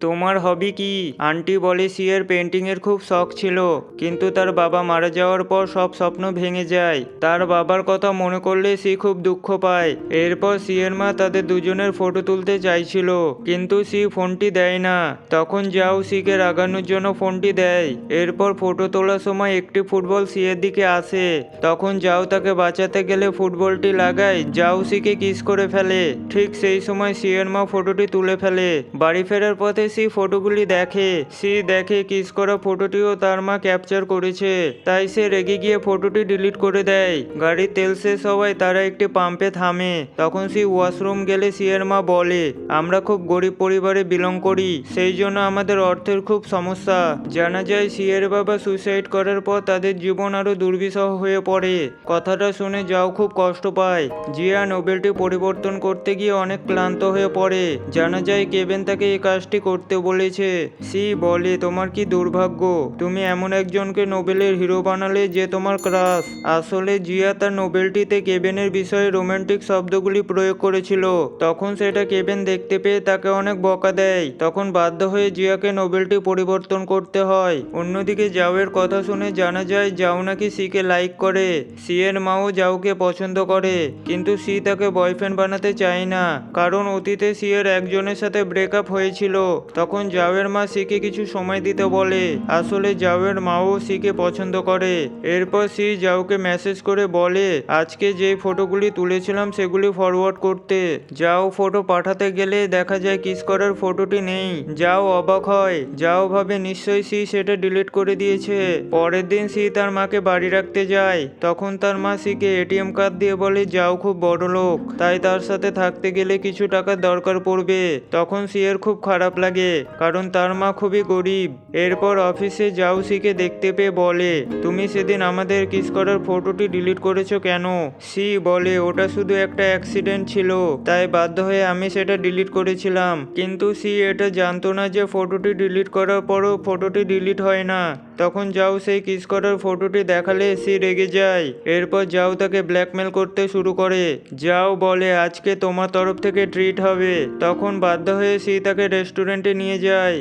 তোমার হবি কি? আন্টি বলে সিয়ের পেন্টিং এর খুব শখ ছিল, কিন্তু তার বাবা মারা যাওয়ার পর সব স্বপ্ন ভেঙে যায়। তার বাবার কথা মনে করলে সি খুব দুঃখ পায়। এরপর সিয়ের মা তাদের দুজনের ফটো তুলতে চাইছিল, কিন্তু সি ফোনটি দেয় না। তখন যাও সিকে রাগানোর জন্য ফোনটি দেয়। এরপর ফটো তোলার সময় একটি ফুটবল সিয়ের দিকে আসে। তখন যাও তাকে বাঁচাতে গেলে ফুটবলটি লাগায়, যাও সিকে কিস করে ফেলে। ঠিক সেই সময় সিয়ের মা ফটোটি তুলে ফেলে। বাড়ি ফেরার পথে সি ফটোগুলি দেখে। সি দেখে কিস করা ফটোটিও তার মা ক্যাপচার করেছে। তাই সে রেগে গিয়ে ফটোটি ডিলিট করে দেয়। গাড়ির তেল শেষ হওয়ায় তারা একটি পাম্পে থামে। তখন সি ওয়াশরুম গেলে সিয়ের মা বলে, আমরা খুব গরিব পরিবারে বিলং করি, সেই জন্য আমাদের অর্থের খুব সমস্যা। জানা যায় সিয়ের বাবা সুইসাইড করার পর তাদের জীবন আরো দুর্বিষহ হয়ে পড়ে। কথাটা শুনে যাও খুব কষ্ট পায়। জিয়া নোবেলটি পরিবর্তন করতে গিয়ে অনেক ক্লান্ত হয়ে পড়ে। জানা যায় কেবেন তাকে এই কাজটি করতে বলেছে। সি বলে, তোমার কি দুর্ভাগ্য, তুমি এমন একজনকে নোবেলের হিরো বানালে যে তোমার ক্রাশ। আসলে জিয়া তার নোবেলটিতে কেবেনের বিষয়ে রোমান্টিক শব্দগুলি প্রয়োগ করেছিল। তখন সেটা কেবেন দেখতে পেয়ে তাকে অনেক বকা দেয়। তখন বাধ্য হয়ে জিয়াকে নোবেলটি পরিবর্তন করতে হয়। অন্যদিকে জাওয়ের কথা শুনে জানা যায় জাও নাকি সিকে লাইক করে। সি এর মাও জাওকে পছন্দ করে, কিন্তু সি তাকে বয়ফ্রেন্ড বানাতে চায় না, কারণ অতীতে সি এর একজনের সাথে ব্রেকআপ হয়েছিল। তখন জাওয়ের মা সিকে কিছু সময় দিতে বলে। আসলে জাওয়ের মাও সিকে পছন্দ করে। এরপর সি জাওকে মেসেজ করে বলে আজকে যে ফটোগুলি তুলেছিলাম সেগুলি ফরওয়ার্ড করতে। যাও ফটো পাঠাতে গেলে দেখা যায় কিস করার ফটোটি নেই। যাও অবাক হয়। যাও ভাবে নিশ্চয়ই সি সেটা ডিলিট করে দিয়েছে। পরের দিন সি তার মাকে বাড়ি রাখতে যায়। তখন তার মা সিকে এটিএম কার্ড দিয়ে বলে যাও খুব বড় লোক, তাই তার সাথে থাকতে গেলে কিছু টাকার দরকার পড়বে। তখন সি এর খুব খারাপ লাগে, কারণ তার মা খুবই গরিব। এরপর অফিসে যাও সিকে দেখতে পেয়ে বলে, তুমি সেদিন আমাদের কিস করার ফটোটি ডিলিট করেছো কেন? সি বলে, ওটা শুধু একটা অ্যাক্সিডেন্ট ছিল, তাই বাধ্য হয়ে আমি সেটা ডিলিট করেছিলাম। কিন্তু সি এটা জানতো না যে ফটোটি ডিলিট করার পরও ফটোটি ডিলিট হয় না। তখন যাও সেই কিস করার ফটোটি দেখালে সি রেগে যায়। এরপর যাও তাকে ব্ল্যাকমেল করতে শুরু করে। যাও বলে আজকে তোমার তরফ থেকে ট্রিট হবে। তখন বাধ্য হয়ে সি তাকে রেস্টুরেন্টে নিয়ে যায়।